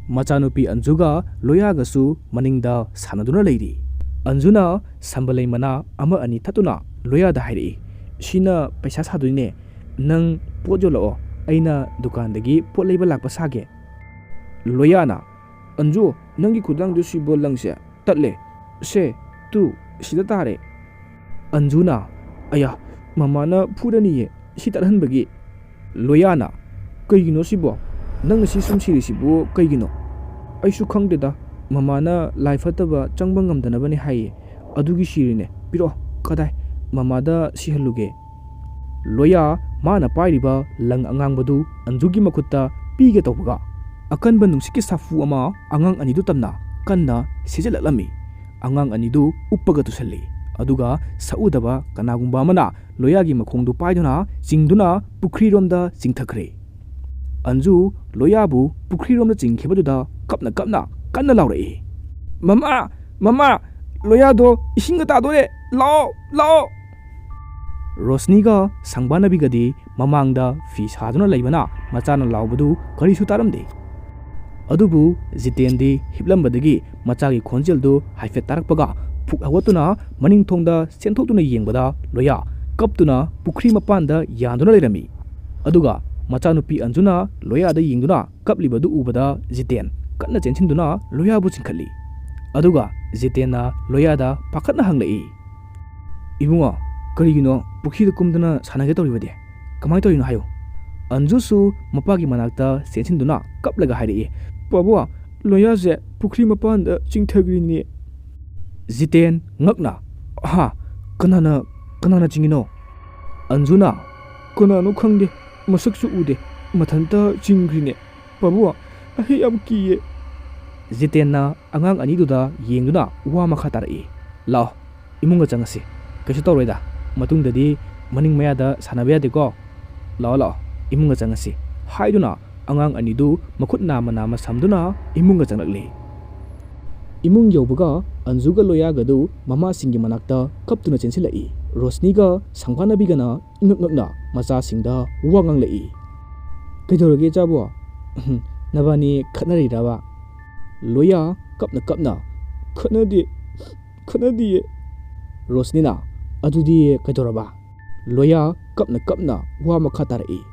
ꯃꯆꯥꯅꯨꯄꯤ ꯑꯟꯖꯨꯒ ꯂꯣꯌꯥꯒꯁꯨ ꯃꯅꯤꯡꯗ ꯁꯥꯟꯅꯗꯨꯅ ꯂꯩꯔꯤ꯫ ꯑꯟꯖꯨꯅ ꯁꯝꯕꯂꯩ ꯃꯅꯥ ꯑꯃ ꯑꯅꯤ ꯊꯠꯇꯨꯅ ꯂꯣꯌꯥꯗ ꯍꯥꯏꯔꯛꯏ, ꯁꯤꯅ ꯄꯩꯁꯥ ꯁꯥꯗꯣꯏꯅꯦ, ꯅꯪ ꯄꯣꯠ ꯌꯣꯜꯂꯛꯑꯣ, ꯑꯩꯅ ꯗꯨꯀꯥꯟꯗꯒꯤ ꯄꯣꯠ ꯂꯩꯕ ꯂꯥꯛꯄ ꯁꯥꯒꯦ꯫ ꯂꯣꯌꯥꯅ, ꯑꯟꯖꯨ, ꯅꯪꯒꯤ ꯈꯨꯗꯥꯡꯗꯨ ꯂꯪꯁꯦ ꯇꯠꯂꯦ, ꯁꯦ ꯇꯨ ꯁꯤꯗ ꯇꯥꯔꯦ꯫ ꯑꯟꯖꯨꯅ, ꯑꯌꯥ, ꯃꯃꯥꯅ ꯐꯨꯔꯅꯤꯌꯦ ꯁꯤ ꯇꯠꯍꯟꯕꯒꯤ꯫ ꯂꯣꯌꯥꯅ, ꯀꯩꯒꯤꯅꯣ ꯁꯤꯕꯣ? ꯅꯪꯅ ꯁꯤ ꯁꯨꯝ ꯁꯤꯔꯤꯁꯤꯕꯨ ꯀꯩꯒꯤꯅꯣ? ꯑꯩꯁꯨ ꯈꯪꯗꯦꯗ, ꯃꯃꯥꯅ ꯂꯥꯏ ꯐꯠꯇꯕ ꯆꯪꯕ ꯉꯝꯗꯅꯕꯅꯤ ꯍꯥꯏꯌꯦ, ꯑꯗꯨꯒꯤ ꯁꯤꯔꯤꯅꯦ, ꯄꯤꯔꯛꯑꯣ, ꯀꯗꯥꯏ, ꯃꯃꯥꯗ ꯁꯤꯍꯜꯂꯨꯒꯦ꯫ ꯂꯣꯌꯥ ꯃꯥꯅ ꯄꯥꯏꯔꯤꯕ ꯂꯪ ꯑꯉꯥꯡꯕꯗꯨ ꯑꯟꯖꯨꯒꯤ ꯃꯈꯨꯠꯇ ꯄꯤꯒꯦ ꯇꯧꯕꯒ ꯑꯀꯟꯕ ꯅꯨꯡꯁꯤꯠꯀꯤ ꯁꯥꯐꯨ ꯑꯃ ꯑꯉꯥꯡ ꯑꯅꯤꯗꯨ ꯇꯝꯅ ꯀꯟꯅ ꯁꯤꯖꯤꯜꯂꯛꯂꯝꯃꯤ꯫ ꯑꯉꯥꯡ ꯑꯅꯤꯗꯨ ꯎꯞꯄꯒ ꯇꯨꯁꯜꯂꯤ, ꯑꯗꯨꯒ ꯁꯛꯎꯗꯕ ꯀꯅꯥꯒꯨꯝꯕ ꯑꯃꯅ ꯂꯣꯌꯥꯒꯤ ꯃꯈꯣꯡꯗꯨ ꯄꯥꯏꯗꯨꯅ ꯆꯤꯡꯗꯨꯅ ꯄꯨꯈ꯭ꯔꯤꯔꯣꯝꯗ ꯆꯤꯡꯊꯈ꯭ꯔꯦ꯫ ꯑꯟꯖꯨ ꯂꯣꯌꯥꯕు ꯄꯨꯈ꯭ꯔꯤꯔꯣꯝꯗ ꯆꯤꯡꯈꯤꯕꯗꯨꯗ ꯀꯞꯅ ꯀꯟꯅ ꯂꯥꯎꯔꯛꯏ, ꯃꯃꯥ, ꯂꯣꯌꯥꯗꯣ ꯏꯁꯤꯡꯒ ꯇꯥꯗꯣꯔꯦ, ꯂꯥꯛꯑꯣ꯫ ꯔꯣꯁꯅꯤꯒ ꯁꯪꯕꯥꯅꯕꯤꯒꯗꯤ ꯃꯃꯥꯡꯗ ꯐꯤ ꯁꯥꯗꯨꯅ ꯂꯩꯕꯅ ꯃꯆꯥꯅ ꯂꯥꯎꯕꯗꯨ ꯀꯔꯤꯁꯨ ꯇꯥꯔꯝꯗꯦ꯫ ꯑꯗꯨꯕꯨ ꯖꯤꯇꯦꯟꯗꯤ ꯍꯤꯞꯂꯝꯕꯗꯒꯤ ꯃꯆꯥꯒꯤ ꯈꯣꯟꯖꯦꯜꯗꯨ ꯍꯥꯏꯐꯦꯠ ꯇꯥꯔꯛꯄꯒ ꯐꯨꯛ ꯍꯧꯒꯠꯇꯨꯅ ꯃꯅꯤꯡꯊꯣꯡꯗ ꯆꯦꯟꯊꯣꯛꯇꯨꯅ ꯌꯦꯡꯕꯗ ꯂꯣꯌꯥ ꯀꯞꯇꯨꯅ ꯄꯨꯈ꯭ꯔꯤ ꯃꯄꯥꯟꯗ ꯌꯥꯟꯗꯨꯅ ꯂꯩꯔꯝꯃꯤ꯫ ꯑꯗꯨꯒ ꯃꯆꯥꯅꯨꯄꯤ ꯑꯟꯖꯨꯅ ꯂꯣꯌꯥꯗ ꯌꯦꯡꯗꯨꯅ ꯀꯞꯂꯤꯕꯗꯨ ꯎꯕꯗ ꯖꯤꯇꯦꯟ ꯀꯟꯅ ꯆꯦꯟꯁꯤꯟꯗꯨꯅ ꯂꯣꯌꯥꯕꯨ ꯆꯤꯡꯈꯠꯂꯤ꯫ ꯑꯗꯨꯒ ꯖꯤꯇꯦꯟꯅ ꯂꯣꯌꯥꯗ ꯄꯥꯈꯠꯅ ꯍꯪꯂꯛꯏ, ꯏꯕꯨꯡꯉꯣ ꯀꯔꯤꯒꯤꯅꯣ ꯄꯨꯈ꯭ꯔꯤꯗ ꯀꯨꯝꯗꯨꯅ ꯁꯥꯟꯅꯒꯦ ꯇꯧꯔꯤꯕꯗꯤ? ꯀꯃꯥꯏꯅ ꯇꯧꯔꯤꯅꯣ ꯍꯥꯏꯌꯨ? ꯑꯟꯖꯨꯁꯨ ꯃꯄꯥꯒꯤ ꯃꯅꯥꯛꯇ ꯆꯦꯟꯁꯤꯟꯗꯨꯅ ꯀꯞꯂꯒ ꯍꯥꯏꯔꯛꯏ, ꯄꯥꯕꯨꯡ ꯂꯣꯌꯥꯁꯦ ꯄꯨꯈ꯭ꯔꯤ ꯃꯄꯥꯟꯗ ꯆꯤꯡꯊꯈ꯭ꯔꯤꯅꯦ꯫ ꯖꯤꯇꯦꯟ ꯉꯛꯅ, ꯀꯅꯥꯅ ꯆꯤꯡꯉꯤꯅꯣ? ꯑꯟꯖꯨꯅ, ꯀꯅꯥꯅꯣ ꯈꯪꯗꯦ, ꯃꯁꯛꯁꯨ ꯎꯗꯦ, ꯃꯊꯟꯇ ꯆꯤꯡꯈ꯭ꯔꯤꯅꯦ ꯄꯥꯕꯨꯡ, ꯑꯩ ꯌꯥꯝ ꯀꯤꯌꯦ꯫ ꯖꯤꯇꯦꯟꯅ ꯑꯉꯥꯡ ꯑꯅꯤꯗꯨꯗ ꯌꯦꯡꯗꯨꯅ ꯋꯥ ꯃꯈꯥ ꯇꯥꯔꯛꯏ, ꯂꯥꯛꯑꯣ ꯏꯃꯨꯡꯒ ꯆꯪꯉꯁꯤ, ꯀꯩꯁꯨ ꯇꯧꯔꯣꯏꯗ, ꯃꯇꯨꯡꯗꯗꯤ ꯃꯅꯤꯡ ꯃꯌꯥꯗ ꯁꯥꯟꯅꯕ ꯌꯥꯗꯦꯀꯣ, ꯂꯥꯛꯑꯣ ꯏꯃꯨꯡꯒ ꯆꯪꯉꯁꯤ ꯍꯥꯏꯗꯨꯅ ꯑꯉꯥꯡ ꯑꯅꯤꯗꯨ ꯃꯈꯨꯠ ꯅꯥꯝꯃ ꯁꯝꯗꯨꯅ ꯏꯃꯨꯡꯒ ꯆꯪꯂꯛꯂꯤ꯫ ꯏꯃꯨꯡ ꯌꯧꯕꯒ ꯑꯟꯖꯨꯒ ꯂꯣꯌꯥꯒꯗꯨ ꯃꯃꯥꯁꯤꯡꯒꯤ ꯃꯅꯥꯛꯇ ꯀꯞꯇꯨꯅ ꯆꯦꯟꯁꯤꯜꯂꯛꯏ꯫ ꯔꯣꯁꯅꯤꯒ ꯁꯪꯕꯥꯅꯕꯤꯒꯅ ꯏꯉꯛ ꯉꯛꯅ ꯃꯆꯥꯁꯤꯡꯗ ꯋꯥ ꯉꯥꯡꯂꯛꯏ, ꯀꯩꯗꯧꯔꯒꯦ ꯏꯆꯥꯕꯣ? ꯅꯕꯥꯅꯤ ꯈꯠꯅꯔꯤꯔꯕ? ꯂꯣꯌꯥ ꯀꯞꯅ ꯈꯠꯅꯗꯤꯌꯦ꯫ ꯔꯣꯁꯅꯤꯅ, ꯑꯗꯨꯗꯤ ꯀꯩꯗꯧꯔꯕ? ꯂꯣꯌꯥ ꯀꯞꯅ ꯋꯥ ꯃꯈꯥ ꯇꯥꯔꯛꯏ,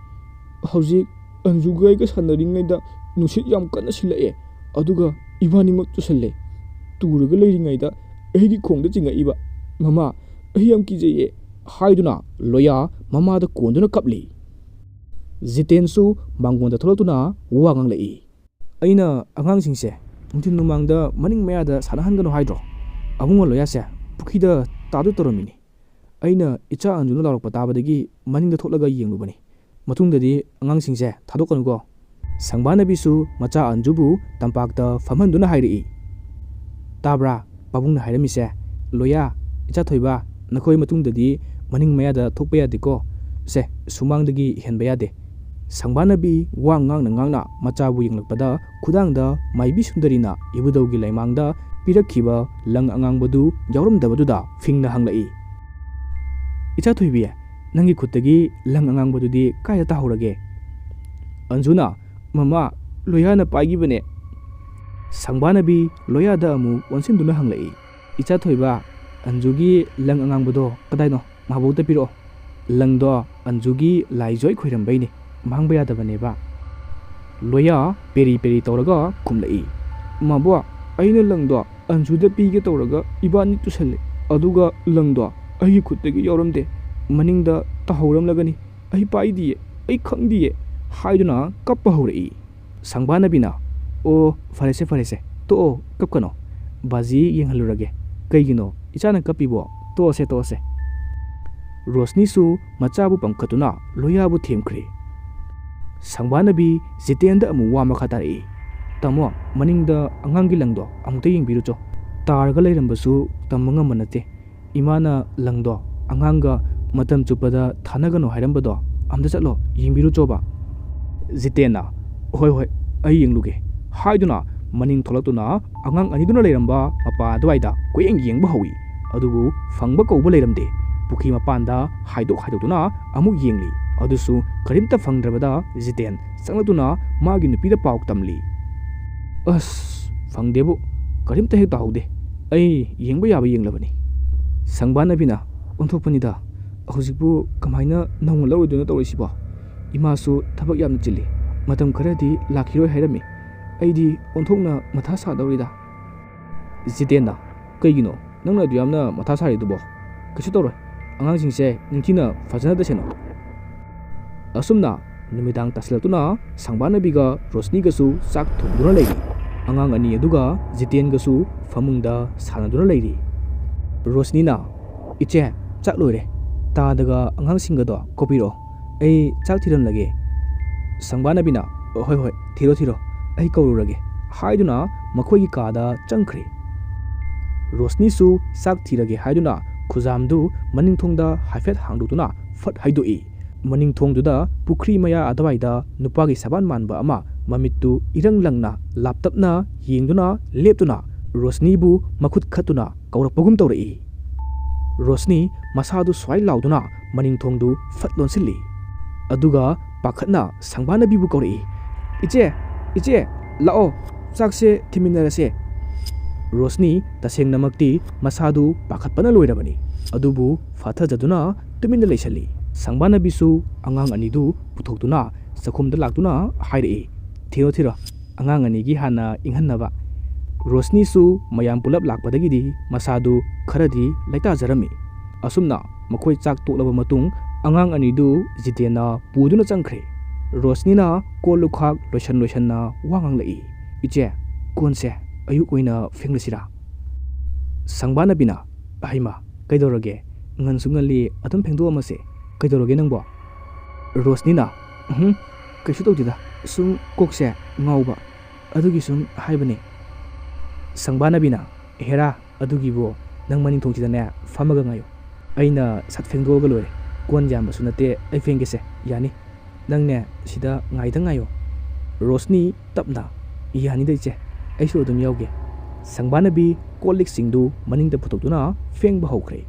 ꯍꯧꯖꯤꯛ ꯑꯟꯖꯨꯒ ꯑꯩꯒ ꯁꯥꯟꯅꯔꯤꯉꯩꯗ ꯅꯨꯡꯁꯤꯠ ꯌꯥꯝ ꯀꯟꯅ ꯁꯤꯜꯂꯛꯑꯦ, ꯑꯗꯨꯒ ꯏꯕꯥꯅꯤꯃꯛ ꯇꯨꯁꯜꯂꯦ꯫ ꯇꯨꯔꯒ ꯂꯩꯔꯤꯉꯩꯗ ꯑꯩꯒꯤ ꯈꯣꯡꯗ ꯆꯤꯡꯉꯛꯏꯕ, ꯃꯃꯥ ꯑꯩ ꯌꯥꯝ ꯀꯤꯖꯩꯌꯦ ꯍꯥꯏꯗꯨꯅ ꯂꯣꯌꯥ ꯃꯃꯥꯗ ꯀꯣꯟꯗꯨꯅ ꯀꯞꯂꯤ꯫ ꯖꯤꯇꯦꯟꯁꯨ ꯃꯥꯡꯒꯣꯟꯗ ꯊꯣꯛꯂꯛꯇꯨꯅ ꯋꯥ ꯉꯥꯡꯂꯛꯏ, ꯑꯩꯅ ꯑꯉꯥꯡꯁꯤꯡꯁꯦ ꯅꯨꯡꯊꯤꯜ ꯅꯨꯡꯃꯥꯡꯗ ꯃꯅꯤꯡ ꯃꯌꯥꯗ ꯁꯥꯟꯅꯍꯟꯒꯅꯨ ꯍꯥꯏꯗ꯭ꯔꯣ? ꯑꯕꯨꯡꯉꯣ ꯂꯣꯌꯥꯁꯦ ꯄꯨꯈ꯭ꯔꯤꯗ ꯇꯥꯗꯣꯏ ꯇꯧꯔꯝꯃꯤꯅꯤ꯫ ꯑꯩꯅ ꯏꯆꯥ ꯑꯟꯖꯨꯅ ꯂꯥꯎꯔꯛꯄ ꯇꯥꯕꯗꯒꯤ ꯃꯅꯤꯡꯗ ꯊꯣꯛꯂꯒ ꯌꯦꯡꯂꯨꯕꯅꯤ꯫ ꯃꯇꯨꯡꯗꯗꯤ ꯑꯉꯥꯡꯁꯤꯡꯁꯦ ꯊꯥꯗꯣꯛꯀꯅꯨꯀꯣ꯫ ꯁꯪꯕꯥꯅꯕꯤꯁꯨ ꯃꯆꯥ ꯑꯟꯖꯨꯕꯨ ꯇꯝꯄꯥꯛꯇ ꯐꯝꯍꯟꯗꯨꯅ ꯍꯥꯏꯔꯛꯏ, ꯇꯥꯕ꯭ꯔꯥ ꯄꯥꯕꯨꯡꯅ ꯍꯥꯏꯔꯝꯃꯤꯁꯦ? ꯂꯣꯌꯥ, ꯏꯆꯥ ꯊꯣꯏꯕ, ꯅꯈꯣꯏ ꯃꯇꯨꯡꯗꯗꯤ ꯃꯅꯤꯡ ꯃꯌꯥꯗ ꯊꯣꯛꯄ ꯌꯥꯗꯦꯀꯣ, ꯁꯨꯃꯥꯡꯗꯒꯤ ꯍꯦꯟꯕ ꯌꯥꯗꯦ꯫ ꯁꯪꯕꯥꯅꯕꯤ ꯋꯥ ꯉꯥꯡꯅ ꯃꯆꯥꯕꯨ ꯌꯦꯡꯂꯛꯄꯗ ꯈꯨꯗꯥꯡꯗ ꯃꯥꯏꯕꯤ ꯁꯨꯟꯗꯔꯤꯅ ꯏꯕꯨꯙꯧꯒꯤ ꯂꯩꯃꯥꯡꯗ ꯄꯤꯔꯛꯈꯤꯕ ꯂꯪ ꯑꯉꯥꯡꯕꯗꯨ ꯌꯥꯎꯔꯝꯗꯕꯗꯨꯗ ꯐꯤꯡꯅ ꯍꯪꯂꯛꯏ, ꯏꯆꯥ ꯊꯣꯏꯕꯤ, ꯅꯪꯒꯤ ꯈꯨꯠꯇꯒꯤ ꯂꯪ ꯑꯉꯥꯡꯕꯗꯨꯗꯤ ꯀꯥꯏꯗ ꯇꯥꯍꯧꯔꯒꯦ? ꯑꯟꯖꯨꯅ, ꯃꯃꯥ ꯂꯣꯌꯥꯅ ꯄꯥꯏꯈꯤꯕꯅꯦ꯫ ꯁꯪꯕꯥꯅꯕꯤ ꯂꯣꯌꯥꯗ ꯑꯃꯨꯛ ꯑꯣꯟꯁꯤꯟꯗꯨꯅ ꯍꯪꯂꯛꯏ, ꯏꯆꯥ ꯊꯣꯏꯕ, ꯑꯟꯖꯨꯒꯤ ꯂꯪ ꯑꯉꯥꯡꯕꯗꯣ ꯀꯗꯥꯏꯅꯣ? ꯃꯥꯕꯣꯛꯇ ꯄꯤꯔꯛꯑꯣ꯫ ꯂꯪꯗꯣ ꯑꯟꯖꯨꯒꯤ ꯂꯥꯏꯖꯣꯏ ꯈꯣꯏꯔꯝꯕꯩꯅꯦ, ꯃꯥꯡꯕ ꯌꯥꯗꯕꯅꯦꯕ꯫ ꯂꯣꯌꯥ ꯄꯦꯔꯤ ꯇꯧꯔꯒ ꯈꯨꯝꯂꯛꯏ, ꯃꯥꯕꯣꯛ, ꯑꯩꯅ ꯂꯪꯗꯣ ꯑꯟꯖꯨꯗ ꯄꯤꯒꯦ ꯇꯧꯔꯒ ꯏꯕꯥꯅꯤ ꯇꯨꯁꯜꯂꯦ, ꯑꯗꯨꯒ ꯂꯪꯗꯣ ꯑꯩꯒꯤ ꯈꯨꯠꯇꯒꯤ ꯌꯥꯎꯔꯝꯗꯦ, ꯃꯅꯤꯡꯗ ꯇꯥꯍꯧꯔꯝꯂꯒꯅꯤ, ꯑꯩ ꯄꯥꯏꯗꯤꯌꯦ, ꯑꯩ ꯈꯪꯗꯤꯌꯦ ꯍꯥꯏꯗꯨꯅ ꯀꯞꯄ ꯍꯧꯔꯛꯏ꯫ ꯁꯪꯕꯥꯅꯕꯤꯅ, ꯑꯣ ꯐꯔꯦꯁꯦ, ꯇꯣꯛꯑꯣ ꯀꯞꯀꯅꯣ, ꯕꯥꯖꯤ ꯌꯦꯡꯍꯜꯂꯨꯔꯒꯦ, ꯀꯩꯒꯤꯅꯣ ꯏꯆꯥꯅ ꯀꯞꯄꯤꯕꯣ? ꯇꯣꯛꯑꯁꯦ꯫ ꯔꯣꯁꯅꯤꯁꯨ ꯃꯆꯥꯕꯨ ꯄꯝꯈꯠꯇꯨꯅ ꯂꯣꯌꯥꯕꯨ ꯊꯦꯝꯈ꯭ꯔꯦ꯫ ꯁꯪꯕꯥꯅꯕꯤ ꯖꯤꯇꯦꯟꯗ ꯑꯃꯨꯛ ꯋꯥ ꯃꯈꯥ ꯇꯥꯔꯛꯏ, ꯇꯥꯃꯣ, ꯃꯅꯤꯡꯗ ꯑꯉꯥꯡꯒꯤ ꯂꯪꯗꯣ ꯑꯃꯨꯛꯇ ꯌꯦꯡꯕꯤꯔꯨꯆꯣ, ꯇꯥꯔꯒ ꯂꯩꯔꯝꯕꯁꯨ ꯇꯝꯕ ꯉꯝꯕ ꯅꯠꯇꯦ, ꯏꯃꯥꯅ ꯂꯪꯗꯣ ꯑꯉꯥꯡꯒ ꯃꯇꯝ ꯆꯨꯞꯄꯗ ꯊꯥꯅꯒꯅꯨ ꯍꯥꯏꯔꯝꯕꯗꯣ ꯑꯝꯇ ꯆꯠꯂꯣ ꯌꯦꯡꯕꯤꯔꯨꯆꯣꯕ꯫ ꯖꯤꯇꯦꯟꯅ, ꯍꯣꯏ ꯑꯩ ꯌꯦꯡꯂꯨꯒꯦ ꯍꯥꯏꯗꯨꯅ ꯃꯅꯤꯡ ꯊꯣꯛꯂꯛꯇꯨꯅ ꯑꯉꯥꯡ ꯑꯅꯤꯗꯨꯅ ꯂꯩꯔꯝꯕ ꯃꯄꯥ ꯑꯗꯨꯋꯥꯏꯗ ꯀꯣꯏꯌꯦꯡ ꯌꯦꯡꯕ ꯍꯧꯏ, ꯑꯗꯨꯕꯨ ꯐꯪꯕ ꯀꯧꯕ ꯂꯩꯔꯝꯗꯦ꯫ ꯄꯨꯈ꯭ꯔꯤ ꯃꯄꯥꯟꯗ ꯍꯥꯏꯗꯣꯛꯇꯨꯅ ꯑꯃꯨꯛ ꯌꯦꯡꯂꯤ, ꯑꯗꯨꯁꯨ ꯀꯔꯤꯝꯇ ꯐꯪꯗ꯭ꯔꯕꯗ ꯖꯤꯇꯦꯟ ꯆꯪꯂꯛꯇꯨꯅ ꯃꯥꯒꯤ ꯅꯨꯄꯤꯗ ꯄꯥꯎ ꯇꯝꯂꯤ, ꯑꯁ ꯐꯪꯗꯦꯕꯨ, ꯀꯔꯤꯝꯇ ꯍꯦꯛ ꯇꯥꯍꯧꯗꯦ, ꯑꯩ ꯌꯦꯡꯕ ꯌꯥꯕ ꯌꯦꯡꯂꯕꯅꯤ꯫ ꯁꯪꯕꯥꯅꯕꯤꯅ, ꯑꯣꯟꯊꯣꯛꯄꯅꯤꯗ, ꯍꯧꯖꯤꯛꯄꯨ ꯀꯃꯥꯏꯅ ꯅꯧꯅ ꯂꯧꯔꯣꯏꯗꯣꯏꯅꯣ ꯇꯧꯔꯤꯁꯤꯕꯣ? ꯏꯃꯥꯁꯨ ꯊꯕꯛ ꯌꯥꯝꯅ ꯆꯤꯜꯂꯤ, ꯃꯇꯝ ꯈꯔꯗꯤ ꯂꯥꯛꯈꯤꯔꯣꯏ ꯍꯥꯏꯔꯝꯃꯤ, ꯑꯩꯗꯤ ꯑꯣꯟꯊꯣꯛꯅ ꯃꯊꯥ ꯁꯥꯗꯧꯔꯤꯗ꯫ ꯖꯤꯇꯦꯟꯅ, ꯀꯩꯒꯤꯅꯣ ꯅꯪꯅ ꯑꯗꯨ ꯌꯥꯝꯅ ꯃꯊꯥ ꯁꯥꯔꯤꯗꯨꯕꯣ? ꯀꯩꯁꯨ ꯇꯧꯔꯣꯏ, ꯑꯉꯥꯡꯁꯤꯡꯁꯦ ꯅꯤꯡꯊꯤꯅ ꯐꯖꯅ ꯁꯦꯟꯅꯧ꯫ ꯑꯁꯨꯝꯅ ꯅꯨꯃꯤꯗꯥꯡ ꯇꯥꯁꯤꯜꯂꯛꯇꯨꯅ ꯁꯪꯕꯥꯅꯕꯤꯒ ꯔꯣꯁꯅꯤꯒꯁꯨ ꯆꯥꯛ ꯊꯣꯡꯗꯨꯅ ꯂꯩꯔꯤ, ꯑꯉꯥꯡ ꯑꯅꯤ ꯑꯗꯨꯒ ꯖꯤꯇꯦꯟꯒꯁꯨ ꯐꯃꯨꯡꯗ ꯁꯥꯟꯅꯗꯨꯅ ꯂꯩꯔꯤ꯫ ꯔꯣꯁꯅꯤꯅ, ꯏꯆꯦ ꯆꯥꯛ ꯂꯣꯏꯔꯦ, ꯇꯥꯗꯒ ꯑꯉꯥꯡꯁꯤꯡꯒꯗꯣ ꯀꯧꯕꯤꯔꯛꯑꯣ, ꯑꯩ ꯆꯥꯛ ꯊꯤꯔꯝꯂꯒꯦ꯫ ꯁꯪꯕꯥꯅꯕꯤꯅ, ꯍꯣꯏ ꯊꯤꯔꯣ, ꯑꯩ ꯀꯧꯔꯨꯔꯒꯦ ꯍꯥꯏꯗꯨꯅ ꯃꯈꯣꯏꯒꯤ ꯀꯥꯗ ꯆꯪꯈ꯭ꯔꯦ꯫ ꯔꯣꯁꯅꯤꯁꯨ ꯆꯥꯛ ꯊꯤꯔꯒꯦ ꯍꯥꯏꯗꯨꯅ ꯈꯨꯖꯥꯝꯗꯨ ꯃꯅꯤꯡꯊꯣꯡꯗ ꯍꯥꯏꯐꯦꯠ ꯍꯥꯡꯗꯣꯛꯇꯨꯅ ꯐꯠ ꯍꯥꯏꯗꯣꯛꯏ꯫ ꯃꯅꯤꯡꯊꯣꯡꯗꯨꯗ ꯄꯨꯈ꯭ꯔꯤ ꯃꯌꯥ ꯑꯗꯨꯋꯥꯏꯗ ꯅꯨꯄꯥꯒꯤ ꯁꯕꯥꯟ ꯃꯥꯟꯕ ꯑꯃ ꯃꯃꯤꯠꯇꯨ ꯏꯔꯪ ꯂꯪꯅ ꯂꯥꯞꯇꯞꯅ ꯌꯦꯡꯗꯨꯅ ꯂꯦꯞꯇꯨꯅ ꯔꯣꯁꯅꯤꯕꯨ ꯃꯈꯨꯠ ꯈꯠꯇꯨꯅ ꯀꯧꯔꯛꯄꯒꯨꯝ ꯇꯧꯔꯛꯏ꯫ ꯔꯣꯁꯅꯤ ꯃꯁꯥꯗꯨ ꯁ꯭ꯋꯥꯏ ꯂꯥꯎꯗꯨꯅ ꯃꯅꯤꯡꯊꯣꯡꯗꯨ ꯐꯠ ꯂꯣꯟꯁꯤꯜꯂꯤ, ꯑꯗꯨꯒ ꯄꯥꯈꯠꯅ ꯁꯪꯕꯥꯅꯕꯤꯕꯨ ꯀꯧꯔꯛꯏ, ꯏꯆꯦ ꯂꯥꯛꯑꯣ, ꯆꯥꯛꯁꯦ ꯊꯤꯃꯤꯟꯅꯔꯁꯦ꯫ ꯔꯣꯁꯅꯤ ꯇꯁꯦꯡꯅꯃꯛꯇꯤ ꯃꯁꯥꯗꯨ ꯄꯥꯈꯠꯄꯅ ꯂꯣꯏꯔꯕꯅꯤ, ꯑꯗꯨꯕꯨ ꯐꯥꯊꯖꯗꯨꯅ ꯇꯨꯃꯤꯟꯅ ꯂꯩꯁꯜꯂꯤ꯫ ꯁꯪꯕꯥꯅꯕꯤꯁꯨ ꯑꯉꯥꯡ ꯑꯅꯤꯗꯨ ꯄꯨꯊꯣꯛꯇꯨꯅ ꯆꯥꯛꯈꯨꯝꯗ ꯂꯥꯛꯇꯨꯅ ꯍꯥꯏꯔꯛꯏ, ꯊꯤꯔꯣ, ꯑꯉꯥꯡ ꯑꯅꯤꯒꯤ ꯍꯥꯟꯅ ꯏꯪꯍꯟꯅꯕ, ꯔꯣꯁꯅꯤꯁꯨ ꯃꯌꯥꯝ ꯄꯨꯂꯞ ꯂꯥꯛꯄꯗꯒꯤꯗꯤ ꯃꯁꯥꯗꯨ ꯈꯔꯗꯤ ꯂꯩꯇꯥꯖꯔꯝꯃꯤ꯫ ꯑꯁꯨꯝꯅ ꯃꯈꯣꯏ ꯆꯥꯛ ꯇꯣꯛꯂꯕ ꯃꯇꯨꯡ ꯑꯉꯥꯡ ꯑꯅꯤꯗꯨ ꯖꯤꯇꯦꯟꯅ ꯄꯨꯗꯨꯅ ꯆꯪꯈ꯭ꯔꯦ꯫ ꯔꯣꯁꯅꯤꯅ ꯀꯣꯜ ꯂꯨꯈꯥꯛ ꯂꯣꯏꯁꯟꯅ ꯋꯥ ꯉꯥꯡꯂꯛꯏ꯫ "ꯏꯆꯦ, ꯀꯣꯟꯁꯦ ꯑꯌꯨꯛ ꯑꯣꯏꯅ ꯐꯦꯡꯂꯁꯤꯔꯥ?" ꯁꯪꯕꯥꯅꯕꯤꯅ "ꯍꯩꯃꯥ, ꯀꯩꯗꯧꯔꯒꯦ? ꯉꯟꯁꯨ ꯉꯜꯂꯤ, ꯑꯗꯨꯝ ꯐꯦꯡꯗꯣꯛꯑꯝꯃꯁꯦ꯫ ꯀꯩꯗꯧꯔꯒꯦ ꯅꯪꯕꯣ?" ꯔꯣꯁꯅꯤꯅ "ꯀꯩꯁꯨ ꯇꯧꯗꯦꯗ, ꯁꯨꯝ ꯀꯣꯛꯁꯦ ꯉꯥꯎꯕ, ꯑꯗꯨꯒꯤ ꯁꯨꯝ ꯍꯥꯏꯕꯅꯦ." ꯁꯪꯕꯥꯅꯕꯤꯅ "ꯍꯦꯔꯥ, ꯑꯗꯨꯒꯤꯕꯨ ꯅꯪ ꯃꯅꯤꯡꯊꯣꯡꯁꯤꯗꯅꯦ ꯐꯝꯃꯒ ꯉꯥꯏꯌꯨ, ꯑꯩꯅ ꯁꯠ ꯐꯦꯡꯗꯣꯛꯑꯒ ꯂꯣꯏꯔꯦ꯫ ꯀꯣꯟ ꯌꯥꯝꯕꯁꯨ ꯅꯠꯇꯦ, ꯑꯩ ꯐꯦꯡꯒꯦꯁꯦ, ꯌꯥꯅꯤ, ꯅꯪꯅꯦ ꯁꯤꯗ ꯉꯥꯏꯗ ꯉꯥꯏꯌꯣ." ꯔꯣꯁꯅꯤ ꯇꯞꯅ "ꯌꯥꯅꯤꯗ ꯏꯆꯦ, ꯑꯩꯁꯨ ꯑꯗꯨꯝ ꯌꯥꯎꯒꯦ." ꯁꯪꯕꯥꯅꯕꯤ ꯀꯣꯜ ꯂꯤꯛꯁꯤꯡꯗꯨ ꯃꯅꯤꯡꯗ ꯄꯨꯊꯣꯛꯇꯨꯅ ꯐꯦꯡꯕ ꯍꯧꯈ꯭ꯔꯦ꯫